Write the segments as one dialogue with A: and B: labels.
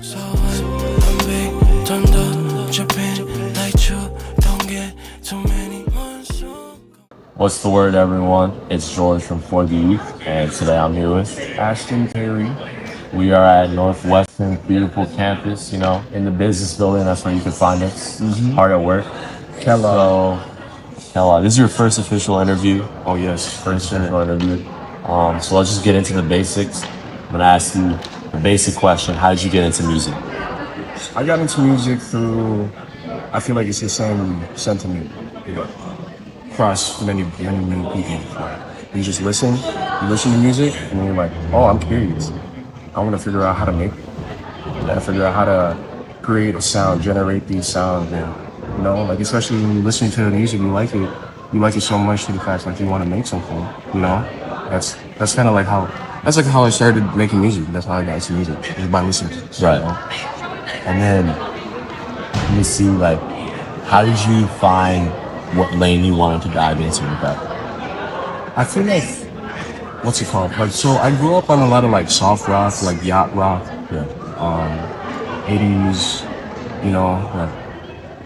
A: So I'm big, turned up, tripping like you don't get too many months.
B: What's the word, everyone? It's George from For the Youth, and today I'm here with Ashton Terry. We are at Northwestern's beautiful campus, in the business building. That's where you can find us. Hard at work.
C: Hello.
B: Hello, this is your first official interview.
C: Oh yes,
B: First official interview. So let's just get into the basics. I'm gonna ask you the basic question: how did you get into music?
C: I got into music through. I feel like it's the same sentiment across many people. You just listen, you listen to music, and you're like, oh, I'm curious. I want to figure out how to make it. I want to figure out how to create a sound, generate these sounds, and like especially when you're listening to the music, you like it so much to the fact like you want to make something. That's kind of like how I started making music. That's how I got into music, just by listening.
B: Right. And then let me see, how did you find what lane you wanted to dive into with that?
C: I feel like what's it called? Like so I grew up on a lot of like soft rock, like yacht rock,
B: Yeah.
C: 80s, like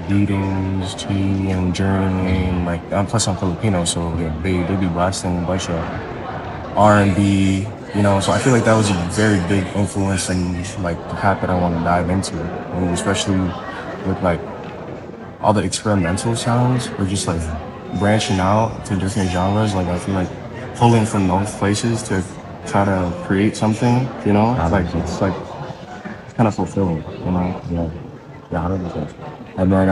C: Beatles, T and Journey, and like plus I'm Filipino, so they be blasting a bunch of R&B, so I feel like that was a very big influence in like the path that I want to dive into, and especially with like all the experimental sounds or just like branching out to different genres. Like I feel like pulling from those places to try to create something, it's kind of fulfilling.
B: Yeah. Yeah, 100%. And then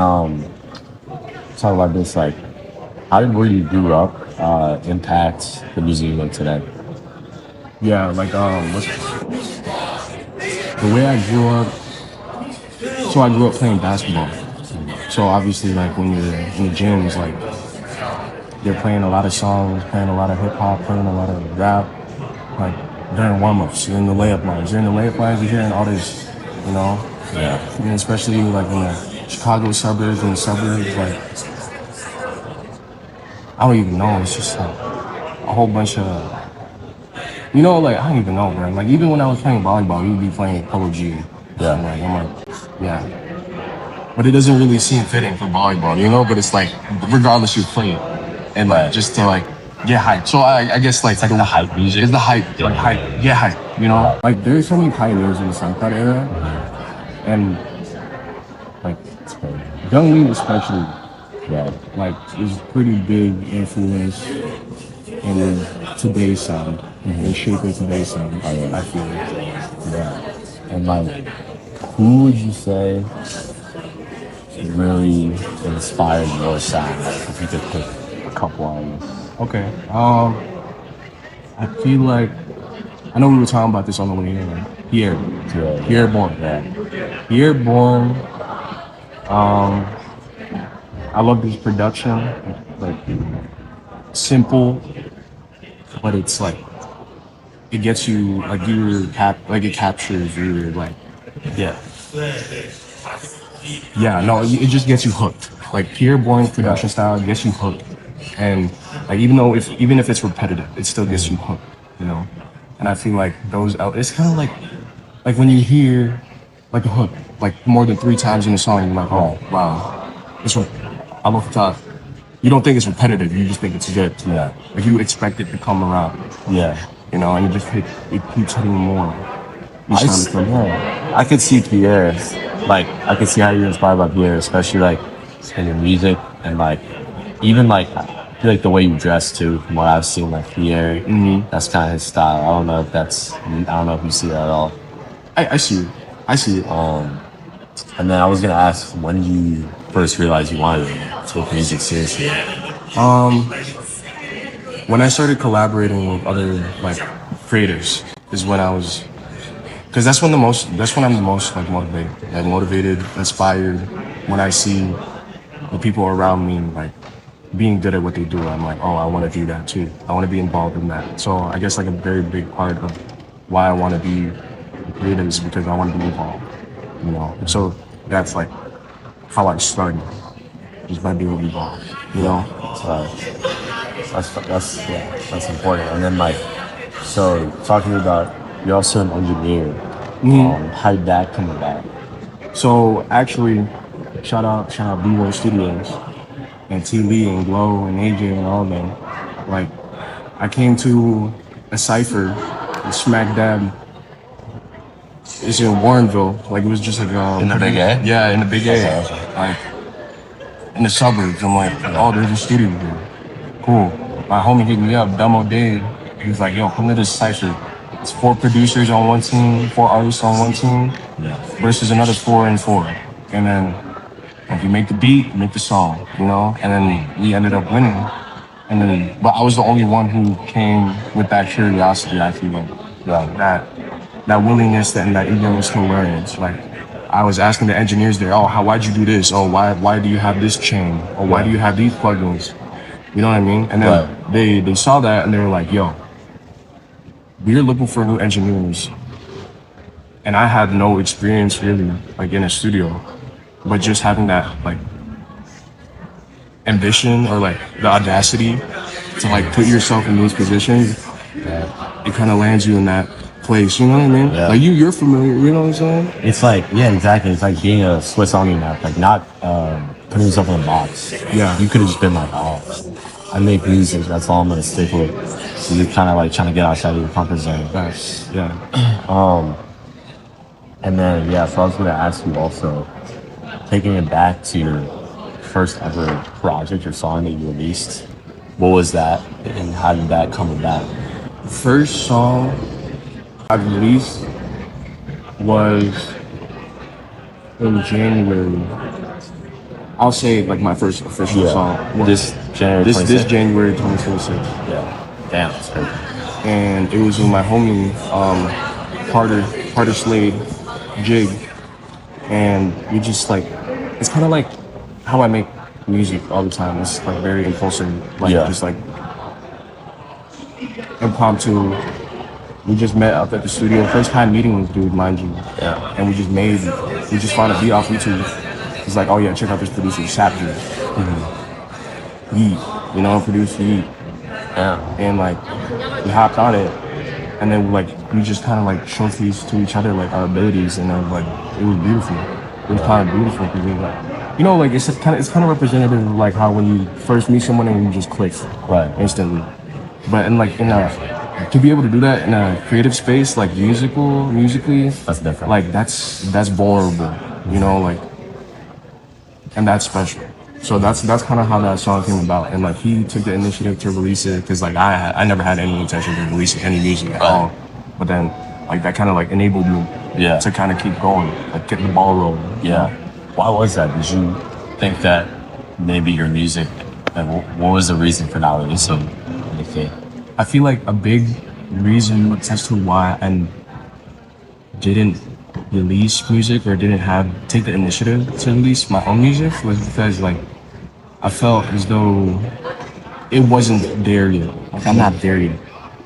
B: talk about this, how did where you grew up impact the music you make today?
C: Yeah, like the way I grew up. So I grew up playing basketball. So obviously, like when you're in the gyms, like they're playing a lot of songs, playing a lot of hip hop, playing a lot of rap, like during warm ups, you're in the layup lines. During the layup lines, you're hearing all this,
B: Yeah.
C: and especially like in the Chicago suburbs and the suburbs, like I don't even know. It's just like a whole bunch of, like I don't even know, bro. Like even when I was playing volleyball, you'd be playing Polo G.
B: Yeah.
C: And, like I'm like, yeah. But it doesn't really seem fitting for volleyball, But it's like, regardless, you play it, and like just to like get hype. So I guess like
B: It's like the hype music.
C: it's the hype, like hype, get hype. Like there's so many pioneers in the SoundCloud era, and like Young Lee especially,
B: Yeah.
C: like is pretty big influence in today's sound and shaping today's sound. I feel like.
B: Yeah. And who would you say really inspired your sound? If you could pick a couple artists.
C: Okay. I feel like I know we were talking about this on the way in. Pierre.
B: Yeah.
C: Pierre Bourne.
B: Yeah.
C: Pierre Bourne. I love his production. Like simple, but it's like it gets you like it captures your like
B: Yeah.
C: no, it just gets you hooked. Like Pierre Bourne's production style gets you hooked, and like even if it's repetitive, it still gets you hooked. And I feel like it's kind of like when you hear like a hook like more than 3 times in a song, you're like, oh wow, this one I love the you don't think it's repetitive, you just think it's good.
B: Yeah.
C: Like you expect it to come around,
B: Yeah.
C: and it keeps hitting more.
B: I could see Pierre. I could see how you're inspired by Pierre, especially in your music and even I feel like the way you dress too. From what I've seen, Pierre, that's kind of his style. I don't know if you see that at all.
C: I see it. I see it.
B: And then I was gonna ask, when did you first realize you wanted to take music seriously?
C: When I started collaborating with other creators is when I was, because that's when I'm the most motivated, inspired. When I see the people around me being good at what they do, I'm like, oh, I want to do that too. I want to be involved in that. So I guess a very big part of why I want to be creative is because I want to be involved. So that's how I started, just by being involved.
B: So that's important. And then so talking about, you're also an engineer. How did that come about?
C: So actually, shout out B-Roll Studios and T Lee and Glow and AJ and all them. Like, I came to a cipher, smack dab. It's in Warrenville. Like, it was just like
B: In the Big A?
C: Yeah, in the Big A.
B: Okay.
C: Like, in the suburbs. I'm like, oh, there's a studio here. Cool. My homie hit me up, Demo Dave. He was like, yo, come to this cipher. It's 4 producers on one team, 4 artists on one team, versus another 4 and 4. And then if you make the beat, you make the song, you know? And then we ended up winning. And then, but I was the only one who came with that curiosity, I feel like. That willingness and that eagerness to learn. It's like, I was asking the engineers there, oh, why'd you do this? Oh, why do you have this chain? Or why do you have these plugins? You know what I mean? And then they saw that and they were like, yo, we're looking for new engineers. And I had no experience really, like in a studio, but just having that like ambition or like the audacity to like put yourself in these positions, it kind of lands you in that place. You know what I mean?
B: Yeah.
C: Like you're familiar. You know what I'm saying?
B: It's like, yeah, exactly. It's like being a Swiss Army knife, like not putting yourself in a box.
C: Yeah.
B: You could have just been like, oh, I make music, that's all I'm gonna stick with. So you're kind of like trying to get outside of your comfort zone.
C: Nice. Yeah.
B: And then, yeah, so I was gonna ask you also, taking it back to your first ever project or song that you released, what was that and how did that come about?
C: First song I released was in January. I'll say like my first official song.
B: This January
C: This January 2026.
B: Yeah. Damn, that's crazy.
C: And it was with my homie, Carter Slade, Jig. And we just like, it's kind of like how I make music all the time. It's like very impulsive, like just like impromptu. We just met up at the studio. First time meeting this dude, mind you.
B: Yeah.
C: And we just found a beat off YouTube. He's like, oh yeah, check out this producer, Sapper. Yeet, you know, produce Yeet.
B: Yeah.
C: And like, we hopped on it. And then like, we just kind of like showcased to each other like our abilities. And it was beautiful. It was kind of beautiful because we like, you know, like it's kind of representative of like how when you first meet someone and you just click instantly. But to be able to do that in a creative space, like musically,
B: that's different.
C: Like that's vulnerable, you know, like, and that's special. So that's kind of how that song came about. And like he took the initiative to release it because like I never had any intention to release any music at all. But then like that kind of like enabled me to kind of keep going, like get the ball rolling.
B: Yeah. Why was that? Did you think that maybe your music, like, what was the reason for not releasing anything?
C: I feel like a big reason as to why I didn't release music or didn't take the initiative to release my own music was because like I felt as though it wasn't there yet. Like I'm not there yet.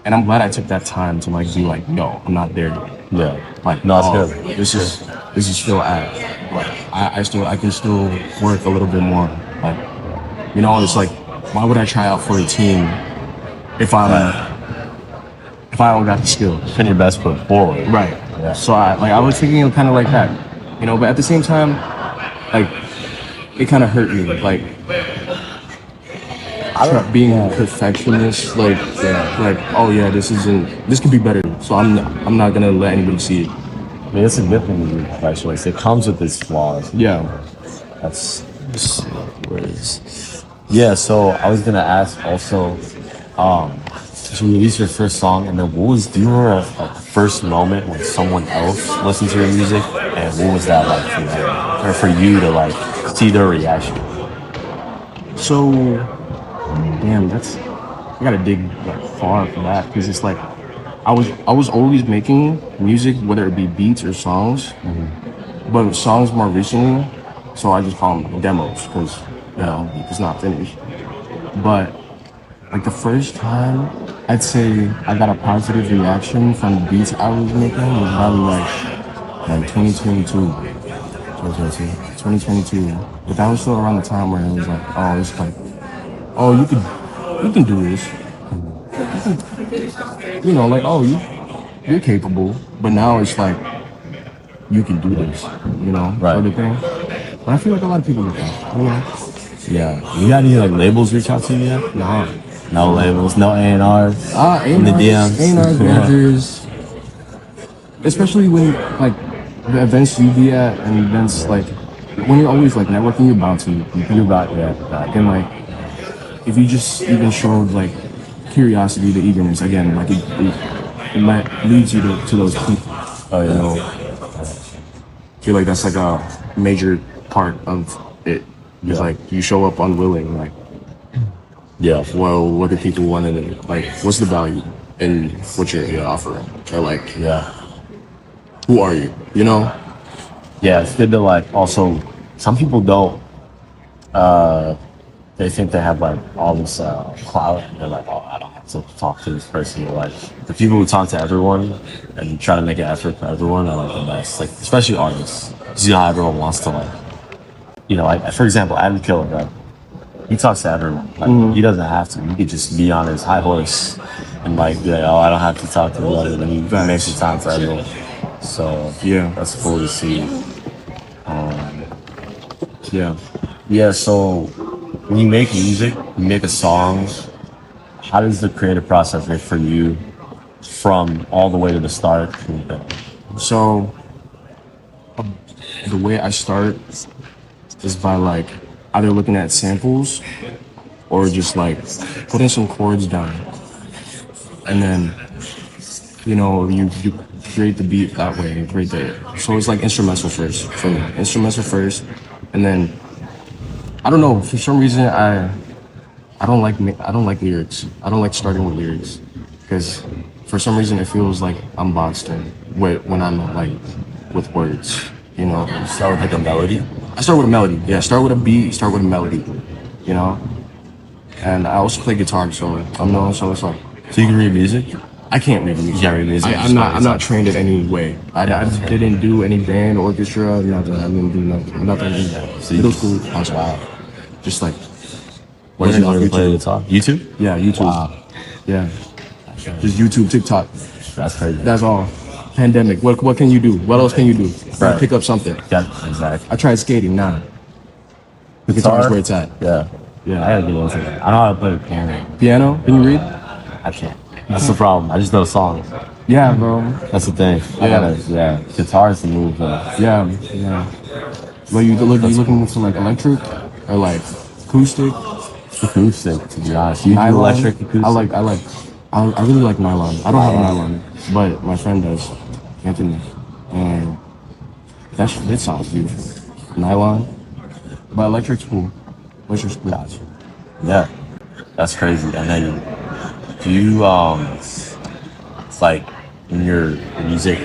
C: And I'm glad I took that time to like be like, no, I'm not there yet.
B: Yeah.
C: Like
B: no, it's good.
C: This is still at like I can still work a little bit more. Like, you know, it's like why would I try out for a team if I don't got the skills?
B: Put your best foot forward.
C: Right.
B: Yeah.
C: So I was thinking kind of like that, you know, but at the same time, like it kind of hurt me, like being a perfectionist, like oh yeah, this could be better, so I'm not gonna let anybody see it.
B: I mean, it's a good thing to be a perfectionist. It comes with its flaws.
C: Yeah.
B: That's where it is. Yeah. So I was gonna ask also. So you released your first song, and then do you remember a first moment when someone else listened to your music, and what was that like for you, or for you to like see their reaction?
C: So, damn, I gotta dig like far for that because it's like I was always making music, whether it be beats or songs, but songs more recently, so I just call them demos because you know it's not finished. But like the first time I'd say I got a positive reaction from the beats I was making was probably like 2022. But that was still around the time where it was like, oh, it's like, oh, you can do this. You know, like, oh, you're capable. But now it's like, you can do this, you know,
B: Right.
C: sort of thing. But I feel like a lot of people do that, you know.
B: Yeah. You got any like labels reach out to you yet?
C: Nah.
B: No labels, no A&Rs in the
C: A&Rs,
B: DMs.
C: managers, especially when like the events you be at and events like when you're always like networking, you're bound to you're about and like if you just even showed like curiosity, the eagerness again, like it might leads you to those people.
B: Oh
C: You
B: yeah.
C: know, I feel like that's like a major part of it. It's
B: Yeah.
C: like you show up unwilling, like,
B: Yeah.
C: well, what do people want to like? What's the value in what you're offering? Or like,
B: Yeah.
C: who are you? You know?
B: Yeah, it's good to like also some people don't they think they have like all this clout and they're like, oh, I don't have to talk to this person. But, like the people who talk to everyone and try to make an effort for everyone are like the best. Like especially artists. 'Cause you know how everyone wants to like like for example, Adam Killer, right? He talks to everyone. Like he doesn't have to. He could just be on his high horse and like be like, oh, I don't have to talk to anybody. And then he makes the time for everyone. So
C: Yeah.
B: that's cool to see.
C: Yeah.
B: Yeah, so when you make music, you make a song, how does the creative process look for you from all the way to the start?
C: So the way I start is by like either looking at samples or just like putting some chords down, and then you create the beat that way. You create so it's like instrumental first for me. Instrumental first, and then I don't know, for some reason I don't like lyrics. I don't like starting with lyrics because for some reason it feels like I'm boxed in when I'm like with words. You know,
B: Start with like a melody.
C: I start with a melody. Yeah, start with a beat. Start with a melody. You know, and I also play guitar, so so it's like
B: So you can read music?
C: I can't read music.
B: You can't read music?
C: I'm not trained in any way. I didn't do any band, orchestra, nothing. I didn't do nothing.
B: So you
C: Middle school, I was wild. Just like
B: Where did you learn to
C: YouTube.
B: play the guitar? YouTube?
C: Yeah, YouTube.
B: Wow.
C: Yeah, just YouTube, TikTok.
B: That's crazy.
C: That's all. Pandemic. What can you do? What else can you do?
B: Right.
C: Pick up something.
B: Yeah, exactly.
C: I tried skating. Nah. The guitar's where it's at.
B: Yeah.
C: Yeah.
B: I gotta get into that. I know how to play the piano.
C: Piano? Can you read?
B: I can't. That's the problem. I just know songs.
C: Yeah, bro.
B: That's the thing.
C: Yeah.
B: Guitar is the move, though.
C: Yeah. Well, you looking for like electric or like acoustic?
B: Acoustic, to be honest. You do
C: Nylon?
B: electric acoustic?
C: I really like nylon. I don't have nylon, but my friend does, Anthony, and that sounds beautiful. Nylon, but electric's cool. Electric's cool.
B: Gotcha. Yeah, that's crazy. And then, do you like in your music,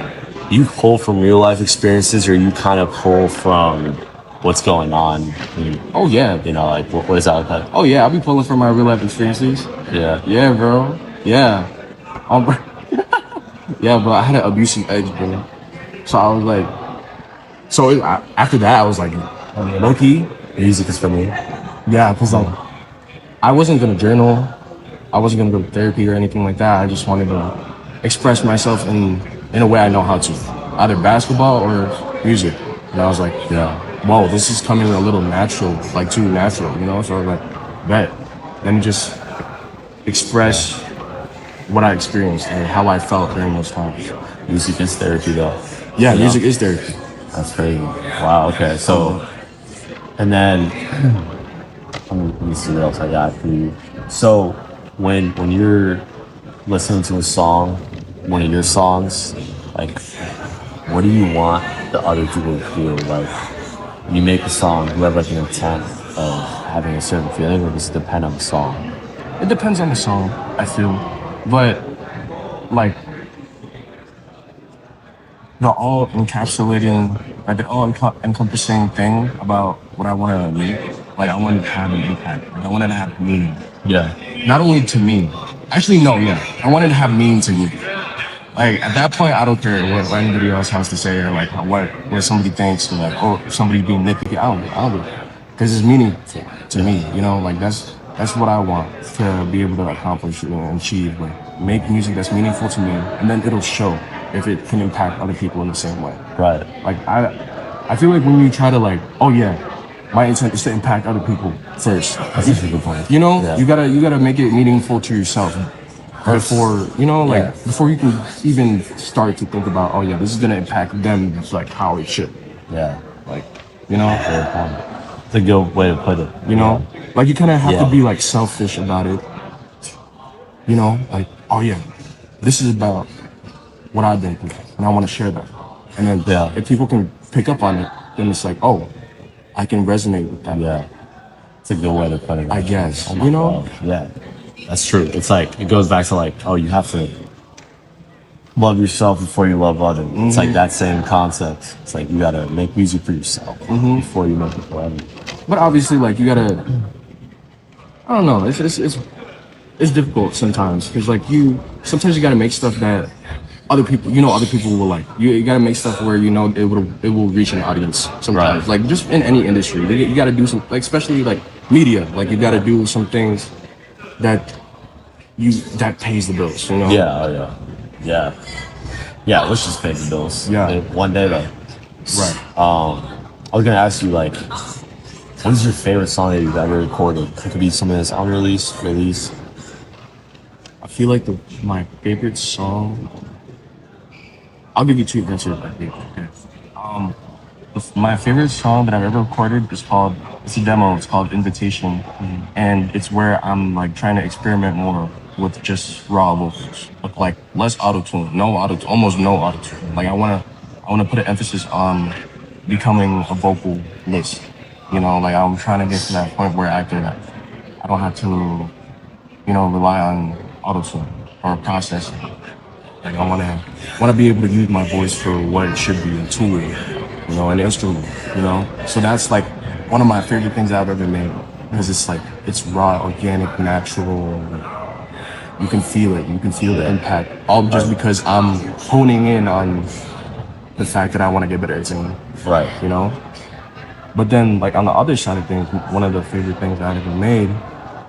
B: do you pull from real life experiences, or you kind of pull from what's going on?
C: Oh yeah.
B: You know, like what is that like?
C: Oh yeah. I'll be pulling from my real life experiences.
B: Yeah.
C: Yeah, bro. Yeah. Yeah, bro. I had an abusive ex, bro. So I was like, after that, I was like, low key.
B: Music is for me.
C: Yeah, because like, I wasn't gonna journal. I wasn't gonna go to therapy or anything like that. I just wanted to express myself in a way I know how to, either basketball or music. And I was like,
B: Yeah.
C: whoa, this is coming a little natural, like too natural, you know? So I was like, bet. Then just express what I experienced and how I felt during those times.
B: Music is therapy, though.
C: Yeah,
B: You know?
C: music is therapy.
B: That's crazy. Wow. Okay. So, and then let me see what else I got for you. So, when you're listening to a song, one of your songs, like, what do you want the other people to feel? Like, when you make a song, do you have like an intent of having a certain feeling, or does it depend on the song?
C: It depends on the song, I feel. But, like, the all encapsulating, like the all encompassing thing about what I want to make, like, I wanted to have an impact. Like, I wanted to have meaning.
B: Yeah.
C: Not only to me. Actually, no, yeah. I wanted to have meaning to me. Like, at that point, I don't care what anybody else has to say or, like, what somebody thinks or, like, oh, somebody being nitpicky. I don't because it's meaning to me, you know? Like, that's what I want to be able to accomplish and achieve. Like, make music that's meaningful to me, and then it'll show. if it can impact other people in the same way.
B: Right.
C: Like I feel like when you try to like, oh yeah, my intent is to impact other people first.
B: That's a good point.
C: You know,
B: Yeah.
C: you gotta make it meaningful to yourself before, you know, like
B: Yeah.
C: before you can even start to think about, oh yeah, this is gonna impact them like how it should.
B: Yeah.
C: Like, you know,
B: Good point. It's a good way to put it.
C: you know, like you kind of have
B: Yeah.
C: to be like selfish about it. You know, like, oh yeah, this is about what I've been through, and I want to share that. And then
B: Yeah.
C: if people can pick up on it, then it's like, oh, I can resonate with that.
B: Yeah. It's a good way to put it.
C: I guess,
B: Oh my
C: you know?
B: God. Yeah. That's true. It's like, it goes back to like, oh, you have to love yourself before you love others. It's like that same concept. It's like you gotta make music for yourself before you make it for others.
C: But obviously, like you gotta, I don't know. It's difficult sometimes because like sometimes you gotta make stuff that other people will like. You gotta make stuff where you know it will reach an audience sometimes.
B: Right.
C: Like just in any industry, you gotta do some, like especially like media. Like you gotta do some things that pays the bills. You know?
B: Yeah, oh yeah. Yeah. Yeah, let's just pay the bills.
C: Yeah.
B: One day though.
C: Right.
B: I was gonna ask you like, what is your favorite song that you've ever recorded? It could be something that's unreleased, released.
C: I feel like my favorite song. I'll give you two answers. I think. Okay. My favorite song that I've ever recorded it's a demo. It's called Invitation, and it's where I'm like trying to experiment more with just raw vocals, with like less auto-tune, almost no auto-tune. Like I wanna put an emphasis on becoming a vocalist. You know, like I'm trying to get to that point where I don't have to, you know, rely on auto-tune or processing. Like I wanna be able to use my voice for what it should be, a tool, you know, an instrument, you know. So that's like one of my favorite things I've ever made because it's like it's raw, organic, natural. You can feel it. You can feel the impact. All just because I'm honing in on the fact that I want to get better at singing.
B: Right.
C: You know. But then, like on the other side of things, one of the favorite things I've ever made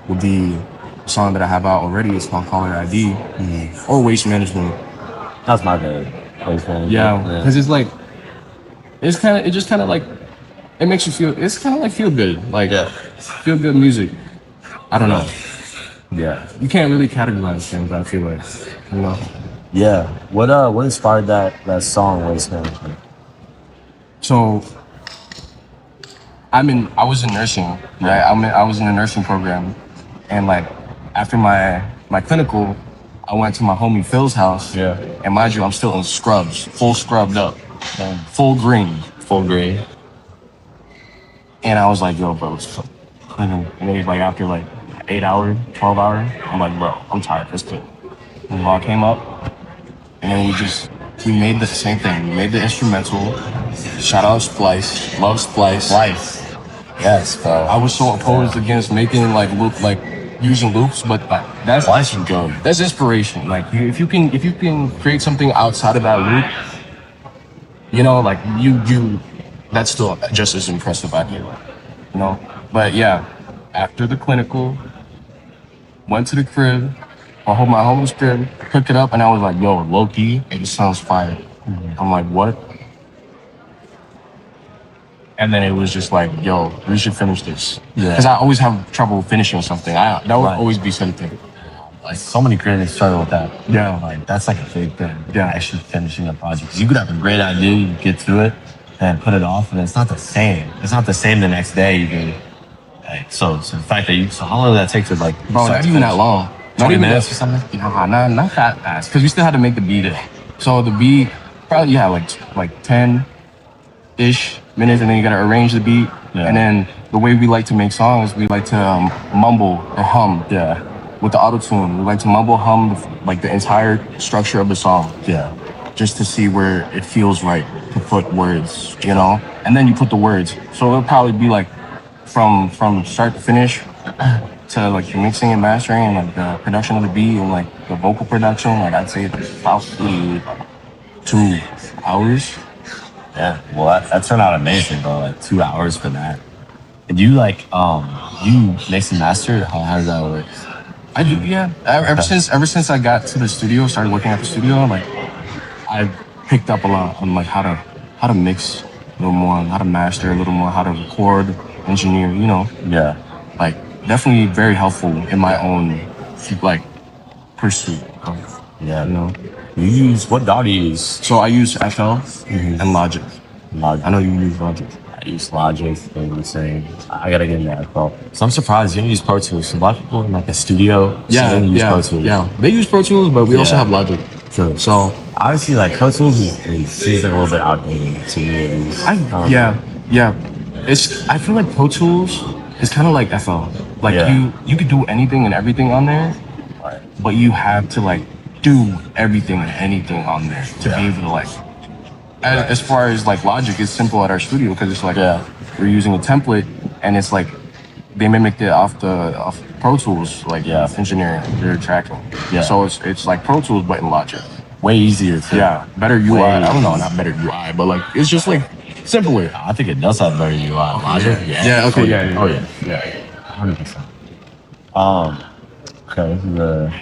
C: would be a song that I have out already. It's called Caller ID or Waste Management.
B: That's my favorite. Waste Management.
C: Yeah, because it's like, it just kind of like, it makes you feel, it's kind of like feel good. Like, feel good music. I don't know.
B: Yeah.
C: You can't really categorize things, I feel like, you know?
B: Yeah. What inspired that song, Waste Management?
C: So, I was in nursing, right? I was in a nursing program, and like, after my clinical, I went to my homie Phil's house.
B: Yeah.
C: And mind you, I'm still in scrubs, full scrubbed up, full green.
B: Full green.
C: And I was like, yo, bro, it's cleaning. And then like after like 8 hours, 12 hours, I'm like, bro, I'm tired, let's clean. And I came up, and then we made the same thing. We made the instrumental. Shout out Splice, love Splice.
B: Splice. Yes, bro.
C: I was so opposed against making like using loops, but like that's
B: Splice is good.
C: That's inspiration. Like if you can create something outside of that loop, you know, like you that's still just as impressive, I feel. You know? But yeah, after the clinical, went to the crib, my homie's crib, hooked it up, and I was like, yo, low-key, it sounds fire. I'm like, what? And then it was just like, yo, we should finish this.
B: Yeah.
C: Because I always have trouble finishing something. That would always be something.
B: Like so many creators struggle with that.
C: Yeah.
B: Like that's like a big thing.
C: Yeah.
B: Actually finishing a project. 'Cause you could have a great idea, you get through it, and put it off, and it's not the same. It's not the same the next day. You can. Like, so the fact that so how long did that take to like?
C: Bro, not even that long.
B: 20 minutes or something?
C: Nah, not that fast. Because we still had to make the beat. So the beat probably like 10-ish minutes, and then you gotta arrange the beat.
B: Yeah.
C: And then the way we like to make songs, we like to mumble or hum.
B: Yeah.
C: With the auto-tune, we like to mumble hum like the entire structure of the song.
B: Yeah.
C: Just to see where it feels right to put words, you know? And then you put the words. So it'll probably be like from start to finish to like the mixing and mastering and like the production of the beat and like the vocal production. Like I'd say it's about 2 hours.
B: Yeah. Well, that turned out amazing, bro. Like 2 hours for that. And you like you mix and master? How does that work?
C: I do, yeah. Ever since I got to the studio, started working at the studio, like picked up a lot on like how to mix a little more, how to master a little more, how to record, engineer. You know,
B: Yeah.
C: like definitely very helpful in my own like pursuit.
B: Yeah.
C: You know,
B: You use what DAW do you use?
C: so I use FL and Logic.
B: Logic.
C: I know you use Logic.
B: I use Logic and the same. I gotta get in that as well. So I'm surprised you don't use Pro Tools. A lot of people in like a studio use Pro Tools.
C: Yeah. They use Pro Tools, but we also have Logic.
B: True.
C: So
B: Obviously, like Pro Tools seems like a little bit outdated to me at least.
C: yeah. I feel like Pro Tools is kind of like FL. Like
B: Yeah.
C: you could do anything and everything on there,
B: Right.
C: but you have to like do everything and anything on there to be able to like. As far as like Logic, it's simple at our studio because it's like we're using a template and it's like they mimicked it off Pro Tools like engineering, their tracking.
B: Yeah.
C: So it's like Pro Tools but in Logic.
B: Way easier too.
C: Yeah, better UI.
B: Way
C: I don't know, not better UI, but like it's just like simpler.
B: I think it does have better UI. Logic?
C: Yeah. Okay. Yeah.
B: Oh yeah. 100%. Okay.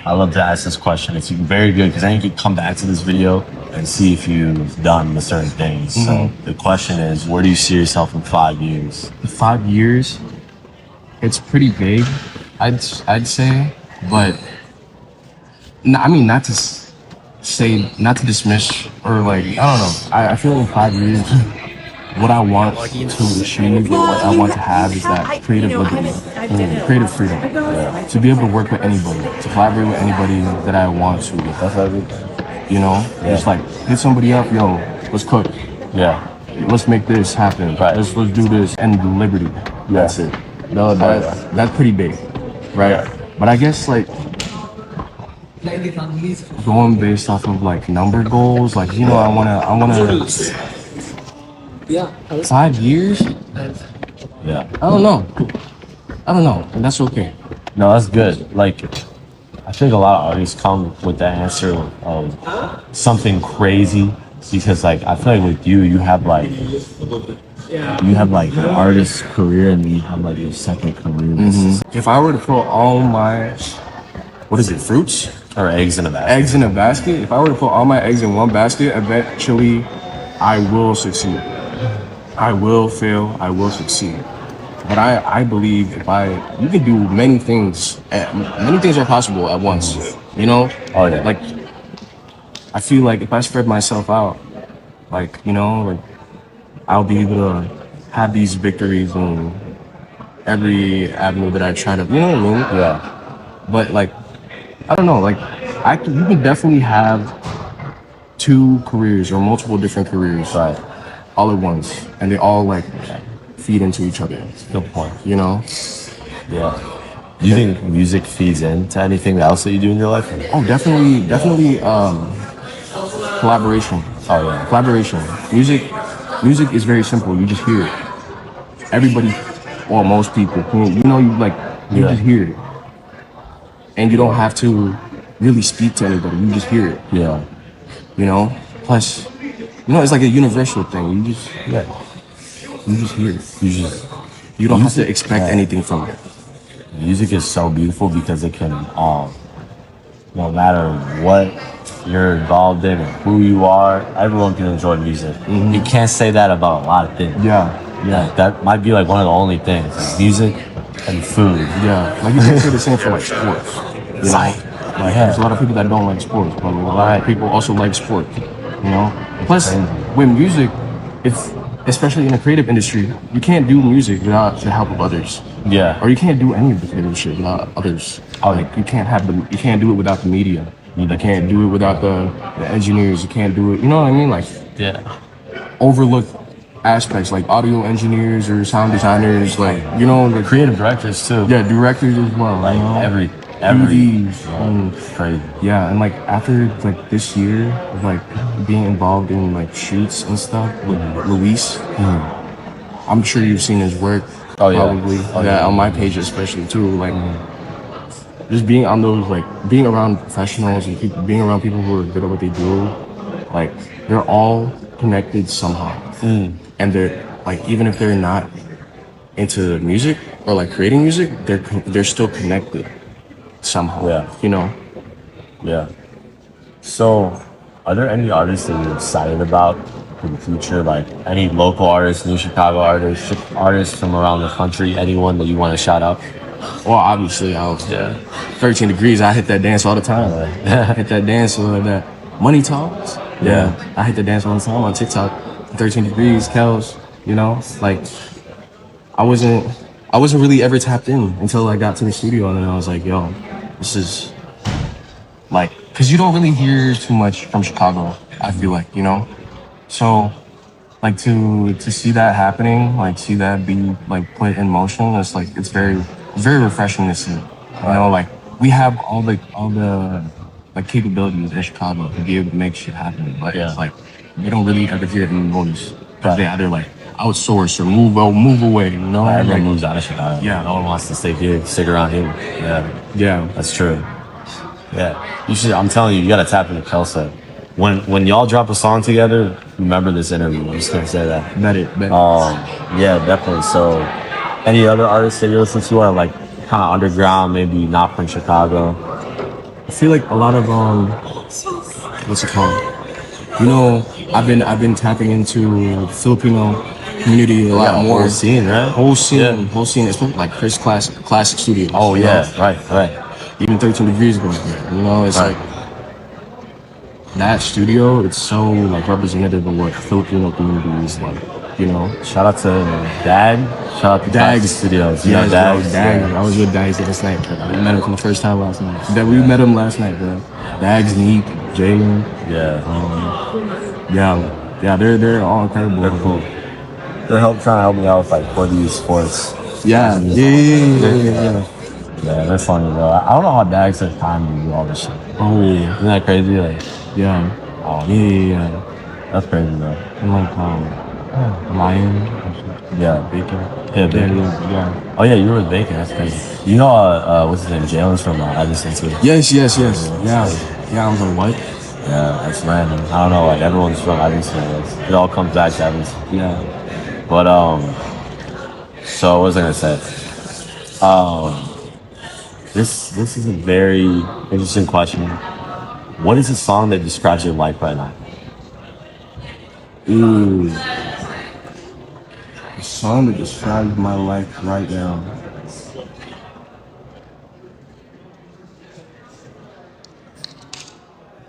B: I love to ask this question. It's very good because then you can come back to this video and see if you've done the certain things. So the question is, where do you see yourself in 5 years?
C: 5 years, it's pretty big, I'd say, but I mean not to dismiss or like I don't know. I feel in 5 years, what I want to achieve, what I want to have is that creative liberty, creative freedom, to be able to work with anybody, to collaborate with anybody that I want to.
B: That's everything.
C: You know, just like hit somebody up, yo, let's cook.
B: Yeah.
C: Let's make this happen.
B: Right.
C: Let's do this. And liberty. That's it. No, that's pretty big, right? But I guess like going based off of like number goals, like you know, I wanna 5 years.
B: Yeah.
C: I don't know, and that's okay.
B: No, that's good. Like, I think a lot of artists come with that answer of something crazy because, like, I feel like with you have like an artist career and you have like your second career.
C: If I were to put all my fruits
B: Or eggs in a basket.
C: eggs in a basket, if I were to put all my eggs in one basket, eventually I will succeed. I will fail, I will succeed. But I believe you can do many things. Many things are possible at once. You know?
B: Oh yeah.
C: Like, I feel like if I spread myself out, like, you know, like, I'll be able to have these victories in every avenue that I try to, you know what I mean?
B: Yeah.
C: But like, I don't know, like, you can definitely have 2 careers or multiple different careers,
B: Right.
C: all at once, and they all like feed into each other.
B: Good point.
C: You know?
B: Yeah. Do you think music feeds into anything else that you do in your life?
C: Oh, definitely. Collaboration.
B: Oh yeah.
C: Collaboration. Music is very simple. You just hear it. Everybody, or most people, you know, you just hear it, and you don't have to really speak to anybody. You just hear it.
B: Yeah.
C: You know. Plus, you know, it's like a universal thing. You just hear it. You don't have to expect anything from it.
B: Music is so beautiful because it can, no matter what you're involved in or who you are, everyone can enjoy music. You can't say that about a lot of things.
C: Yeah.
B: That might be like one of the only things, like music and food.
C: Yeah. Like you can say the same for like sports. You know? Like there's a lot of people that don't like sports, but a lot of people also like sports. You know? Plus, with music, especially in the creative industry, you can't do music without the help of others.
B: Yeah.
C: Or you can't do any of the creative shit without others. Like you can't do it without the media. You can't do it without the engineers. You can't do it. You know what I mean? Like overlooked aspects like audio engineers or sound designers, like you know, the
B: Creative directors too.
C: yeah, directors as well.
B: Like
C: you know?
B: every
C: DVDs,
B: crazy.
C: yeah, and like after like this year of like being involved in like shoots and stuff with Luis, I'm sure you've seen his work.
B: Oh, yeah.
C: Probably.
B: Oh, yeah.
C: On my page especially too. Like just being on those, like being around professionals and people, being around people who are good at what they do, like they're all connected somehow. And they're like, even if they're not into music or like creating music, they're still connected somehow.
B: Yeah.
C: You know.
B: Yeah. So, Are there any artists that you're excited about for the future? Like any local artists, new Chicago artists, artists from around the country, anyone that you want to shout out?
C: Well, obviously, I was 13 degrees. I hit that dance all the time. I hit that dance with that money talks.
B: Yeah.
C: I hit that dance all the time on TikTok. 13 degrees, Kels. You know, like I wasn't really ever tapped in until I got to the studio, and then I was like, yo, this is like, cause you don't really hear too much from Chicago. I feel like, you know, so like to see that happening, like see that be like put in motion, it's like it's very refreshing to see. You know, like we have all the like capabilities in Chicago to be able to make shit happen, but it's like we don't really ever hear it in the noise because they either like outsource or move away. You know,
B: Everyone moves out of Chicago.
C: Yeah.
B: No one wants to stay here, stick around here.
C: yeah.
B: That's true. Yeah. You should. I'm telling you, you gotta tap into Kelsa. When y'all drop a song together, remember this interview. I'm just gonna say that.
C: Bet it.
B: Yeah, definitely. So, any other artists that you listen to are like kind of underground, maybe not from Chicago?
C: I feel like a lot of what's it called? You know, I've been tapping into Filipino community a lot more.
B: Whole scene, right?
C: Whole scene, especially like Chris Classic Studios.
B: Oh
C: you
B: yeah,
C: know?
B: right.
C: Even 13 degrees goes there. You know, it's
B: Right.
C: like that studio. It's so like representative of what Filipino community is like. You know,
B: Shout out to Dag. Shout out to
C: Dags
B: Classic Studios. You know
C: Yes,
B: Dags?
C: bro, Dags. I was with Dags last night. Bro. We met him for the first time last night. We met him last night, bro. Dags, Neek, Jalen.
B: Yeah.
C: They're all incredible.
B: They're cool. They're trying to help me out with like 4D sports.
C: Yeah.
B: Yeah, they're funny though. I don't know how Dags has time to do all this shit.
C: Oh yeah.
B: Isn't that crazy? Like,
C: Yeah.
B: oh,
C: Yeah.
B: that's crazy though.
C: And like Lion.
B: Yeah.
C: Bacon.
B: Yeah, Bacon.
C: Yeah.
B: Oh yeah, you were with Bacon. That's crazy. You know, what's his name? Jalen's from Edison too.
C: Yes. Yeah. I was like, what?
B: Yeah, that's random. I don't know. Like everyone's from Evanston. It all comes back to Evanston.
C: Yeah.
B: But so what was I gonna say? This is a very interesting question. What is a song that describes your life right now?
C: Ooh. A song that describes my life right now.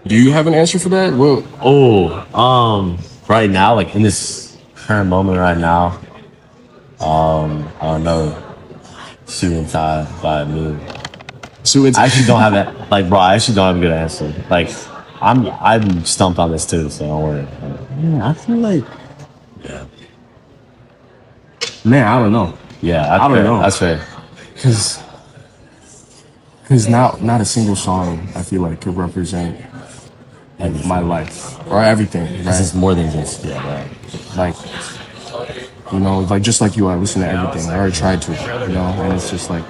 C: Do you have an answer for that? Well,
B: Right now, like in this current moment right now, I don't know. Suit and tie by me.
C: so it's
B: I actually don't have that. Like, bro, I actually don't have a good answer. Like, I'm stumped on this too, so don't worry.
C: I feel like, man, I don't know.
B: Yeah,
C: I don't know.
B: That's fair.
C: Cause not a single song I feel like could represent like my life or everything.
B: This
C: Right?
B: is more than just right.
C: Like, you know, like just like you, I listen to everything. I already tried to, you know, and it's just like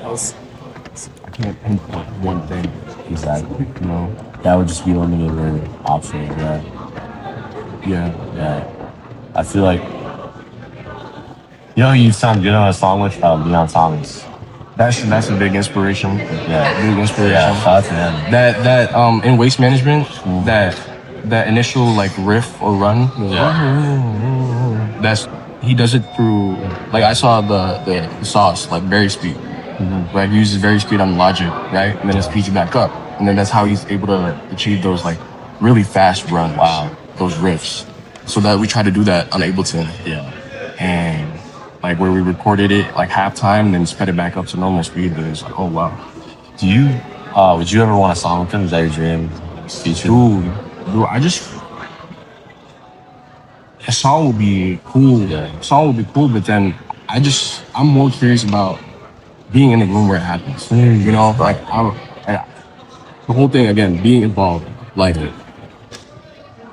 C: I can't pinpoint one thing.
B: Exactly.
C: You know,
B: That would just be limited with options, right?
C: yeah.
B: Yeah. I feel like you sound good on a song with Leon Thomas.
C: That's a big inspiration.
B: Yeah.
C: Big inspiration.
B: Yeah, shout out to him.
C: That in waste management, that initial like riff or run, that's he does it through like I saw the sauce like very speed, like he uses very speed on Logic, right, and then it speeds it back up, and then that's how he's able to achieve those like really fast runs.
B: Wow.
C: Those riffs. So that we try to do that on Ableton,
B: Yeah.
C: and like where we recorded it like halftime and then sped it back up to normal speed. But it's like, oh wow.
B: Do you would you ever want a song with him? Is that your dream? Feature?
C: Dude, a song would be cool.
B: Yeah.
C: A song would be cool, but then I'm more curious about being in the room where it happens. You know, like the whole thing again, being involved. Like,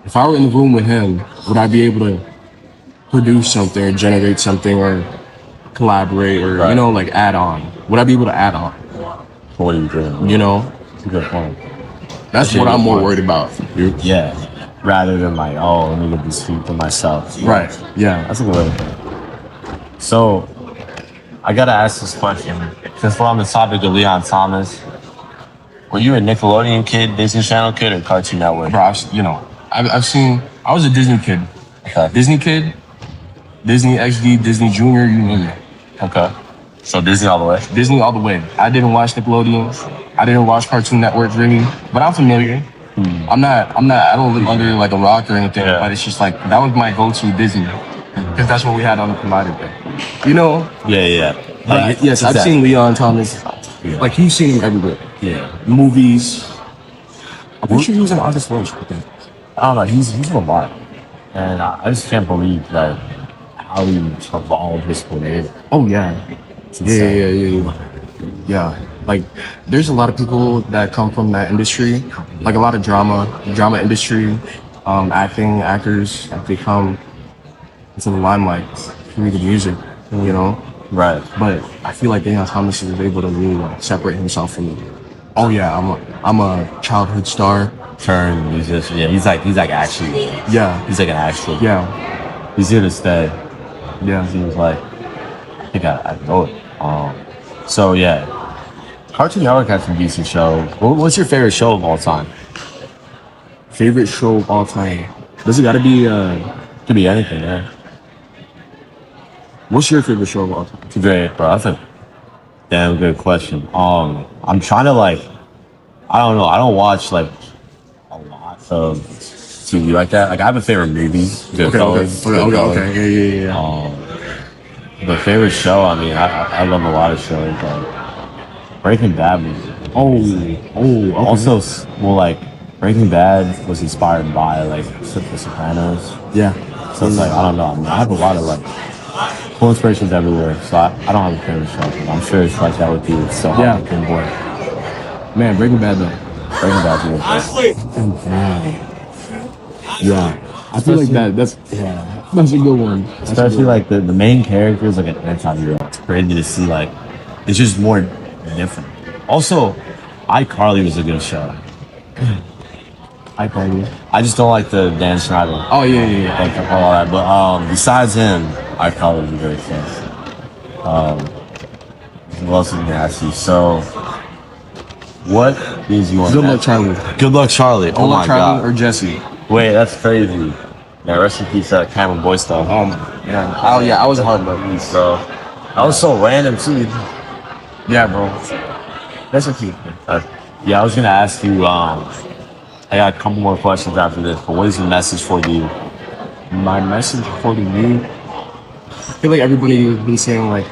C: if I were in the room with him, would I be able to produce something or generate something or collaborate or
B: Right.
C: you know, like add on? Would I be able to add on?
B: What are you doing?
C: You know,
B: It's a good point.
C: that's
B: Actually,
C: what I'm
B: good
C: more
B: point.
C: worried about.
B: Yeah. Rather than like, oh, let me get this feat for myself.
C: Right. Yeah.
B: That's a good way to put it. So, I gotta ask this question. Since we're on the topic of Leon Thomas, Were you a Nickelodeon kid, Disney Channel kid, or Cartoon Network?
C: Bro, I've seen. I was a Disney kid.
B: Okay.
C: Disney kid, Disney XD, Disney Junior, you name it.
B: Okay. So Disney all the way.
C: Disney all the way. I didn't watch Nickelodeon. I didn't watch Cartoon Network really, but I'm familiar. I'm not. I don't live under like a rock or anything.
B: Yeah.
C: But it's just like that was my go-to Disney because that's what we had on the provider there. You know.
B: Yeah.
C: But yes, I've seen Leon Thomas.
B: Yeah.
C: Like you've seen him everywhere.
B: Yeah.
C: Movies. I'm pretty sure he was in August Roach. I think.
B: I don't know. He's a lot, and I just can't believe that how he evolved his career.
C: Oh yeah. Yeah. Like there's a lot of people that come from that industry, like a lot of drama industry, actors that they come into the limelight through the music, you know.
B: Right.
C: But I feel like Leon Thomas is able to really like, separate himself from it. Oh yeah, I'm a childhood star.
B: Turn musician. Yeah. He's like actually.
C: Yeah.
B: He's like an actual.
C: Yeah.
B: He's here to stay.
C: Yeah.
B: He was like, I think I know it. So yeah, Cartoon Network has some decent shows. What's your favorite show of all time?
C: Favorite show of all time? Does it gotta be?
B: Could be anything, yeah.
C: What's your favorite show of all time?
B: It's great, bro. That's a damn good question. I'm trying to like, I don't know. I don't watch like a lot of TV like that. Like I have a favorite movie.
C: Okay. Yeah.
B: The favorite show. I mean, I love a lot of shows. Like Breaking Bad was.
C: Okay.
B: Also, well, like Breaking Bad was inspired by like The Sopranos.
C: Yeah.
B: So it's like I don't know. I mean, I have a lot of like cool inspirations everywhere. So I don't have a favorite show. But I'm sure it's like that with you. It's so hard to pinpoint.
C: Man, Breaking Bad though.
B: Breaking Bad's really good.
C: Yeah. I feel like that's a good one.
B: Especially like the main character is like an anti-hero. It's crazy to see like it's just more different. Also, iCarly was a good show.
C: iCarly.
B: I just don't like the Dan Schneider.
C: Oh yeah.
B: Like all that. But besides him, iCarly was a great show. Who else is nasty? So what is your
C: Good Luck Charlie.
B: Good Luck Charlie.
C: Good
B: Oh
C: Luck
B: my
C: Charlie
B: god.
C: or Jesse.
B: Wait, that's crazy. Yeah, rest in peace, Cameron Boystow.
C: Yeah. Oh yeah, I was heartbroken.
B: So that was so random too.
C: Yeah, bro. That's a key.
B: Yeah, I was gonna ask you. I got a couple more questions after this, but what is your message for you?
C: My message for the youth. I feel like everybody has been saying like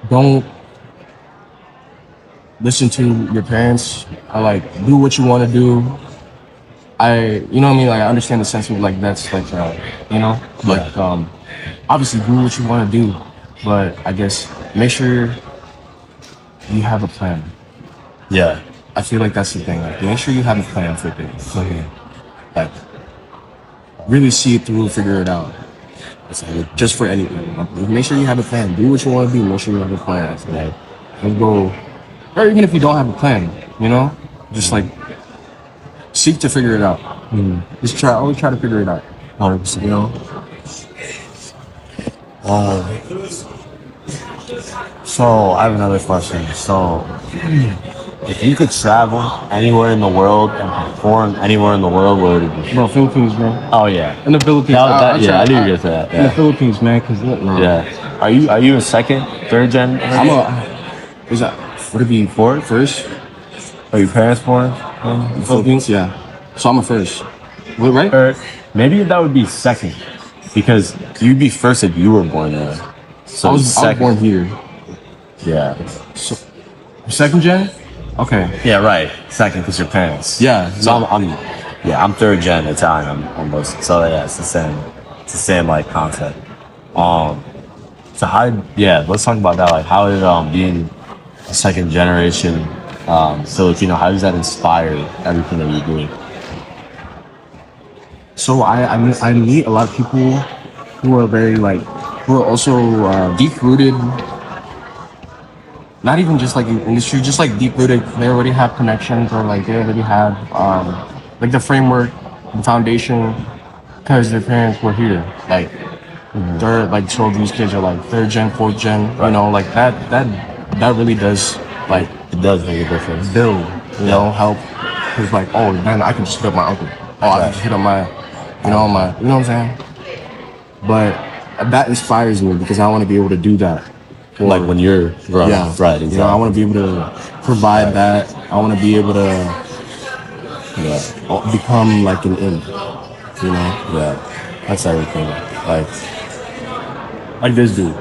C: don't listen to your parents. I like do what you want to do. You know what I mean? Like I understand the sentiment. Like that's like like obviously do what you want to do, but I guess make sure you have a plan.
B: Yeah.
C: I feel like that's the thing. Like make sure you have a plan for things. Like really see it through, figure it out. It's like, just for anything. Like, make sure you have a plan. Do what you want to do. Make sure you have a plan. Like, and go. Or even if you don't have a plan, just like seek to figure it out. Just always try to figure it out.
B: 100%. So I have another question. So if you could travel anywhere in the world and perform anywhere in the world, where would it be?
C: Bro, Philippines, man.
B: Oh yeah.
C: In the Philippines.
B: I knew you were gonna say that.
C: In the Philippines, man. Cause
B: Yeah. Are you a second, third gen?
C: Would it be first?
B: Are your parents born?
C: Philippines, yeah. So I'm a first. Wait, right?
B: Or maybe that would be second, because you'd be first if you were born there. So
C: I was born here.
B: Yeah.
C: So second gen? Okay.
B: Yeah, right. Second, because your parents.
C: Yeah.
B: So I'm third gen Italian. I'm almost. So yeah, it's the same. It's the same like concept. So let's talk about that. Like, how did being a second generation Filipino, how does that inspire everything that you're doing?
C: So I meet a lot of people who are very who are also deep rooted. Not even just like in industry, just like deep rooted. They already have connections, or like they already have the framework, the foundation, because their parents were here. Like third, like 12 of these kids are like third gen, fourth gen, you know, like that really does like
B: It does make a difference.
C: build, you know, help. Cause like, oh man, I can just hit up my uncle. Oh, I can just hit up my, you know what I'm saying? But that inspires me because I want to be able to do that.
B: Like when you're growing
C: Yeah,
B: up, right? Exactly.
C: You know, I want to be able to provide that. I want to be able to become like an in, you know?
B: Yeah, that's everything. Like this dude.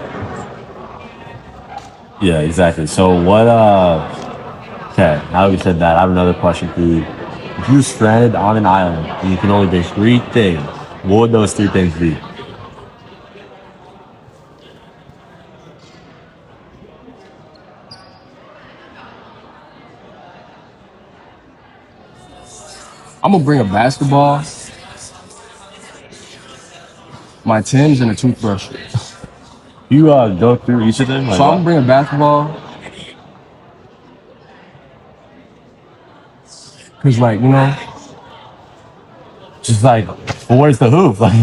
B: Yeah, exactly. So what? Okay, now that we said that, I have another question for you. If you're stranded on an island and you can only do three things, what would those three things be?
C: I'm gonna bring a basketball, my Timbs, and a toothbrush.
B: You go through each of them. Like
C: So I'm
B: what?
C: gonna bring a basketball, cause like, you know,
B: Just like, well, where's the hoop? Like,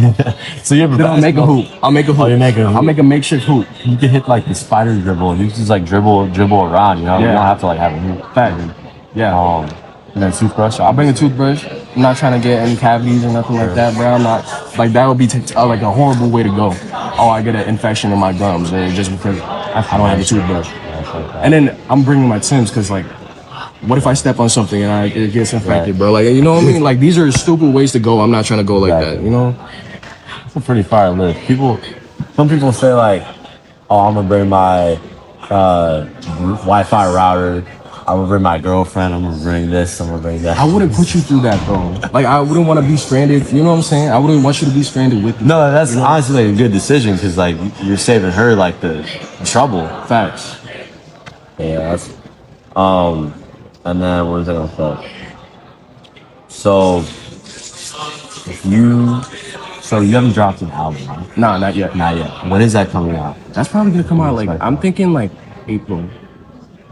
B: so you have a
C: then I'll make a
B: basketball-
C: hoop. I'll make a hoop.
B: Oh, you make a hoop.
C: I'll make a makeshift hoop.
B: You can hit like the spider dribble. And you can just like dribble around. You know, you
C: Yeah.
B: don't have to like have a hoop.
C: Fact. Yeah.
B: And then toothbrush.
C: I'll bring a toothbrush. I'm not trying to get any cavities or nothing like that, bro. I'm not like that would be like a horrible way to go. Oh, I get an infection in my gums, and just because I don't have a toothbrush. And then I'm bringing my Timbs because like, what if I step on something and it gets infected,
B: Right.
C: bro? Like, you know what I mean? Like, these are stupid ways to go. I'm not trying to go like
B: Exactly.
C: that, you know?
B: It's a pretty fire list. Some people say like, oh, I'm gonna bring my Wi-Fi router. I'm gonna bring my girlfriend. I'm gonna bring this. I'm gonna bring that.
C: I wouldn't put you through that, bro. Like, I wouldn't want to be stranded. You know what I'm saying? I wouldn't want you to be stranded with me.
B: No, that's honestly like a good decision because like you're saving her like the trouble.
C: Facts.
B: Yeah, that's and then what was I gonna say? So you haven't dropped an album, right?
C: Nah, not yet.
B: Not yet. When is that coming out?
C: That's probably gonna come out like, I'm thinking like April.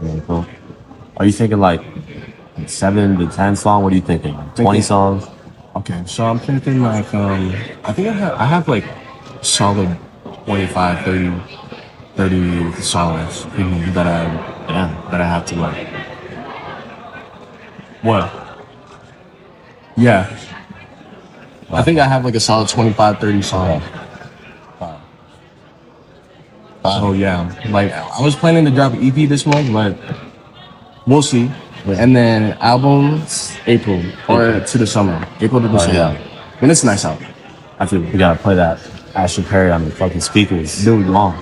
B: April. Are you thinking like 7 to 10 songs? What are you thinking? 20 songs?
C: Okay, so I'm thinking like, I think I have like solid 25, 30 songs that I have to like. What? Yeah. I think I have like a solid 25, 30 songs. So yeah, like I was planning to drop an EP this month, but we'll see. And then albums April or to the summer. April to the summer.
B: yeah.
C: And it's nice out.
B: I feel we gotta play that Ashton Perry on the fucking speakers. Dude, long.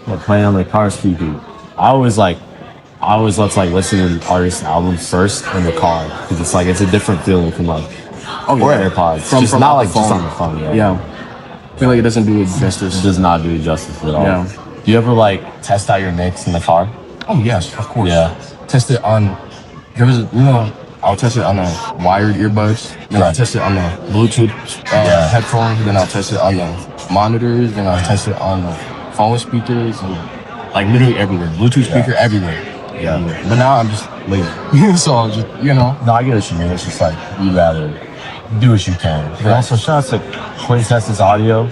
B: We're playing on the car speaker. I always let's like listen to artist albums first in the car because it's like it's a different feeling from like or AirPods.
C: From
B: just
C: from
B: not
C: the
B: like just
C: phone.
B: on the phone. Yeah.
C: Yeah. I feel like it doesn't do it
B: It
C: justice.
B: does not do it justice at all.
C: Yeah.
B: Do you ever like test out your mix in the car?
C: Oh yes, of course.
B: Yeah.
C: Test it on. I'll test it on the wired earbuds. Then I'll
B: Right.
C: test it on the Bluetooth headphones. Then I'll test it on the monitors. Then I'll test it on the phone speakers and like literally everywhere. Bluetooth speaker everywhere.
B: Yeah.
C: But now I'm just lazy, so I'm just
B: No, I get what you mean. It's just like you rather do what you can. But also shout out to Quintessence Audio.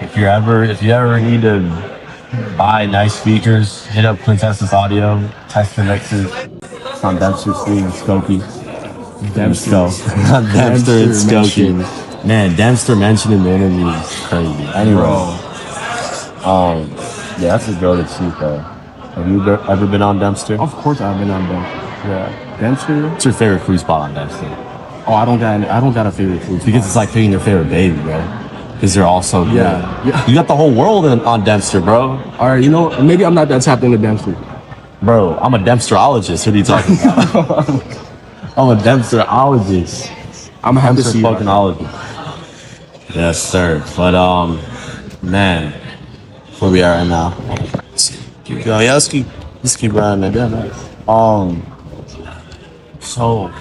B: If you ever need to buy nice speakers, hit up Quintessence Audio, test the mixes. It's on Dempster Street in Skokie. Dempster and Skokie. Man, Dempster mentioned in the interview is crazy. Anyway, yeah, that's a go to cheap though. Have you ever been on Dempster?
C: Of course I've been on Dempster. Yeah. Dempster?
B: What's your favorite food spot on Dempster?
C: Oh, I don't got a favorite food.
B: Because it's like picking your favorite baby, bro. Because they're all so good.
C: Yeah.
B: You got the whole world on Dempster, bro.
C: All right, maybe I'm not that tapped into Dempster.
B: Bro, I'm a Dempsterologist. What are you talking about? I'm a Dempsterologist.
C: I'm gonna have to see.
B: Fuckingologist. Yes, sir. But man, where we are right now. Keep going. Yeah, let's keep running it. Yeah, nice. So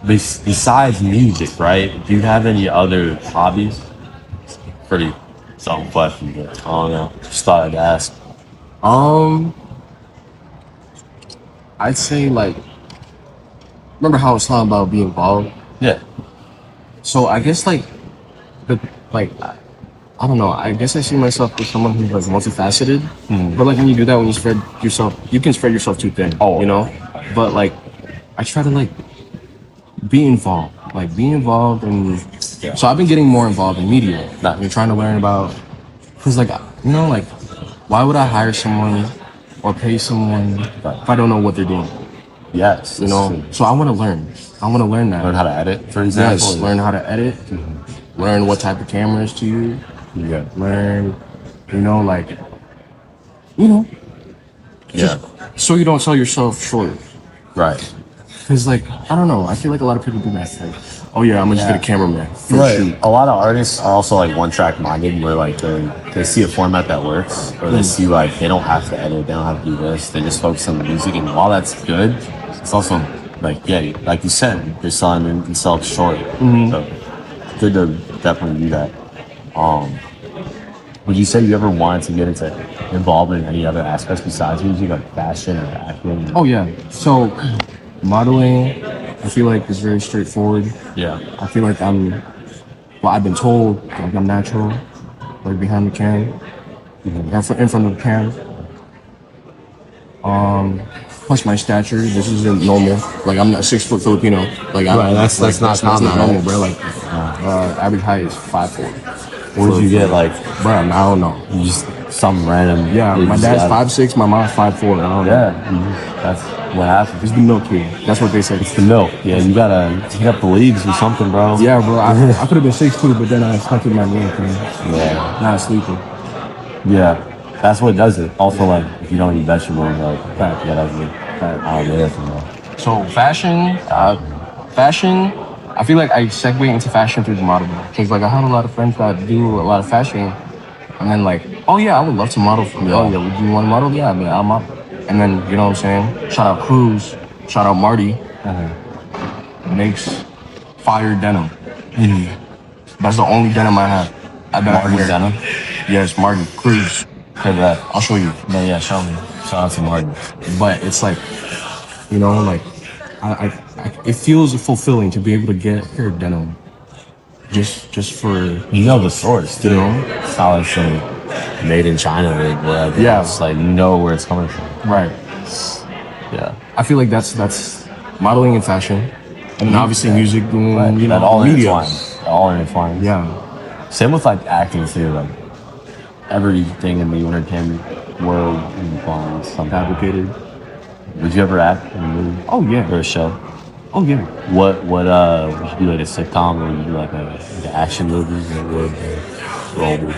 B: besides music, right? Do you have any other hobbies? Pretty dumb question, but I don't know. Just thought I'd ask.
C: I'd say like, remember how I was talking about being bald?
B: Yeah.
C: So I guess like, I don't know. I guess I see myself as someone who's like multifaceted. But like when you do that, when you spread yourself, you can spread yourself too thin.
B: Oh.
C: You know. But like, I try to like be involved. Like be involved, and so I've been getting more involved in media.
B: Nice.
C: You're trying to learn about, cause like like, why would I hire someone or pay someone if I don't know what they're doing?
B: Yes.
C: You know. So I want to learn. I want to learn that.
B: Learn how to edit, for example.
C: Yes, learn how to edit, learn what type of cameras to use,
B: Yeah.
C: learn, like, just
B: Yeah.
C: so you don't sell yourself short.
B: Right.
C: Because, like, I don't know, I feel like a lot of people do that. Like, oh yeah, I'm gonna just get a cameraman for a shoot.
B: A lot of artists are also like one track minded, where like they see a format that works, or they see like they don't have to edit, they don't have to do this, they just focus on the music. And while that's good, it's also like, yeah, like you said, you're selling themselves short. So good to definitely do that. Would you say you ever wanted to get involved in any other aspects besides music, like fashion or acting?
C: Oh yeah, so modeling, I feel like is very straightforward.
B: Yeah.
C: I feel like I've been told, like I'm natural, like behind the cam, or in front of the cam. Plus my stature, this isn't normal. Like I'm not 6 foot Filipino. Like
B: That's not common, right?
C: normal, bro. Like average height is 5'4".
B: Or did you get like,
C: Bro, I don't know.
B: you just some random?
C: Yeah,
B: you
C: my
B: just
C: dad's
B: got-
C: 5'6", my mom's 5'4". I don't know.
B: Yeah, that's what happens.
C: It's the milk here. That's what they say.
B: It's the milk. Yeah, you gotta hit up the leagues or something, bro.
C: Yeah, bro. I could have been 6'2", but then I stuck in my knee.
B: Yeah.
C: Not sleeping.
B: Yeah, that's what does it. Also, like, if you don't eat vegetables, like, yeah, that's good.
C: So fashion, I feel like I segue into fashion through the modeling. Because like I have a lot of friends that do a lot of fashion, and then like, oh yeah, I would love to model for you. Oh yeah, would you want to model? Yeah, I mean, I'll model. And then you know what I'm saying? Shout out Cruz, shout out Marty, makes fire denim. That's the only denim I have.
B: Marty denim?
C: Yes, Marty Cruz.
B: Okay, that.
C: I'll show you.
B: No, yeah, show me. Shout out to Martin.
C: But it's like, like, it feels fulfilling to be able to get her denim, just for
B: You know the source, too.
C: You know?
B: It's not like some made in China or whatever.
C: Yeah.
B: It's like, you know where it's coming from.
C: right.
B: Yeah.
C: I feel like that's modeling and fashion, and then obviously music, and,
B: That all
C: media.
B: intertwined. All intertwined.
C: Yeah,
B: Same with like acting too. Like everything in the entertainment world involves some
C: fabricated.
B: Would you ever act in a movie
C: Oh yeah,
B: or a show?
C: oh yeah.
B: What would you do, like a sitcom, or would you do like an action movie, or what role?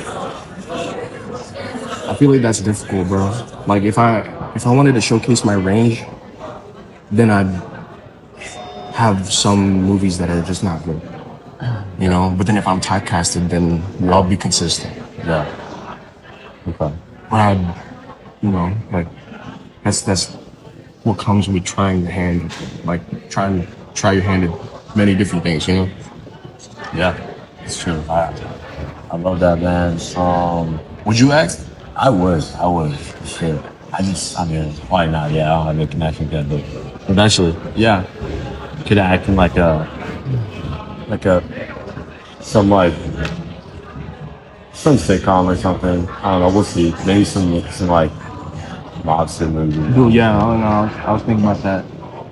C: I feel like that's difficult, bro. Like if I wanted to showcase my range, then I'd have some movies that are just not good. But then if I'm typecasted, then I'll be consistent.
B: Yeah. Okay.
C: But like that's what comes with trying your hand, like trying to try your hand at many different things,
B: Yeah, it's true. I love that, man.
C: Would you act?
B: I would. Shit. I mean, why not? Yeah, I don't have a connection yet, but eventually, yeah, could act in some sitcom or something. I don't know. We'll see. Maybe some like mobster movie.
C: Dude, yeah, I don't know. I was thinking about that.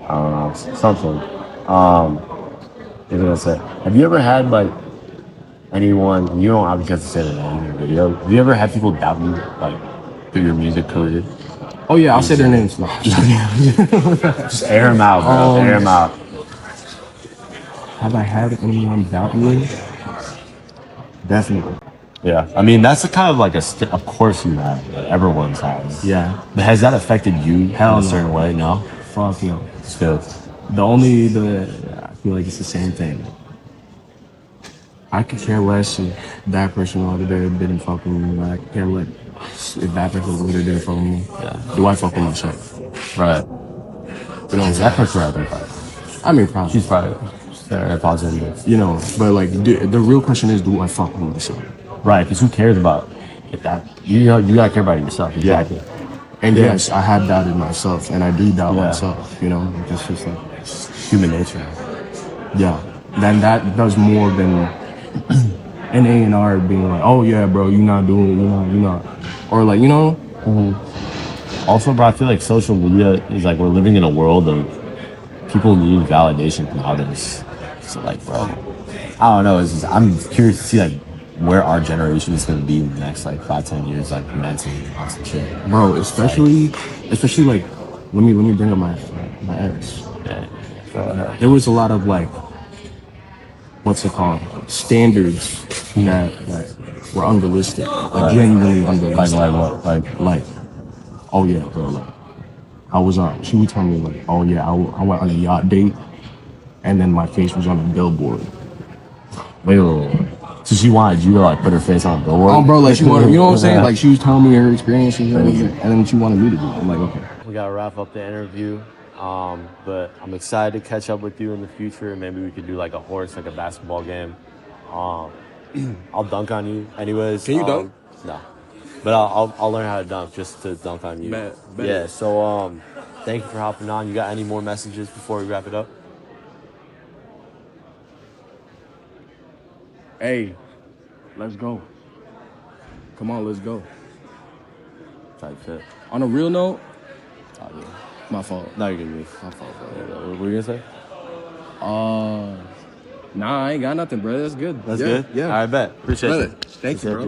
B: I don't know. Something. What was I gonna say? Have you ever had like anyone? You don't obviously have to say the name in your video. Have you ever had people doubt you like through your music career?
C: Oh yeah, I'll say their names. No.
B: Just air them out, bro. Air them out.
C: Have I had anyone doubt me? Definitely.
B: Yeah, I mean that's a kind of like of course you have. Like, everyone's has.
C: Yeah.
B: But has that affected you
C: Hell
B: in a
C: no.
B: certain way? No.
C: Fuck you.
B: It's good.
C: I feel like it's the same thing. I could care less if that person over there didn't fuck with me. I could care less if that person over there didn't fuck with me.
B: Yeah.
C: Do I fuck with myself?
B: Right.
C: Is that person right there? I mean, probably.
B: She's probably very positive.
C: But like, the real question is, do I fuck with myself?
B: Right, because who cares about that? You gotta care about yourself. Exactly.
C: And yes, I have doubted myself, and I do doubt
B: Yeah.
C: myself. It's just like,
B: Human nature.
C: yeah. Then that does more than an A&R being like, oh yeah, bro, you're not doing, you're not, or like, you know.
B: Also, bro, I feel like social media is like we're living in a world of people need validation from others. So like, bro, I don't know. It's just, I'm curious to see like where our generation is going to be in the next like 5-10 years, like mentally on some shit.
C: Bro, especially like, let me bring up my ex.
B: Yeah.
C: There was a lot of like, what's it called, standards that were unrealistic, like genuinely unrealistic.
B: Like what?
C: Like, oh yeah, bro, like, I was on, she would tell me like, oh yeah, I went on a yacht date, and then my face was on a billboard.
B: Wait. So she wanted you to like put her face on a billboard?
C: Oh, bro, like she wanted, you know what I'm saying? Like she was telling me her experiences, and then she wanted me to do it. I'm like, okay.
B: We gotta wrap up the interview, but I'm excited to catch up with you in the future. Maybe we could do like a horse, like a basketball game. I'll dunk on you, anyways.
C: Can you dunk?
B: No, but I'll learn how to dunk just to dunk on you.
C: Bet.
B: Yeah. So thank you for hopping on. You got any more messages before we wrap it up?
C: Hey, let's go. Come on, let's go.
B: Type shit.
C: On a real note,
B: Oh yeah.
C: my fault.
B: No, you're good.
C: My fault, bro.
B: What were you gonna say?
C: Nah, I ain't got nothing, bro. That's good.
B: That's
C: Yeah,
B: good.
C: Yeah.
B: All right, bet. Appreciate
C: Brother,
B: it.
C: thank you, bro.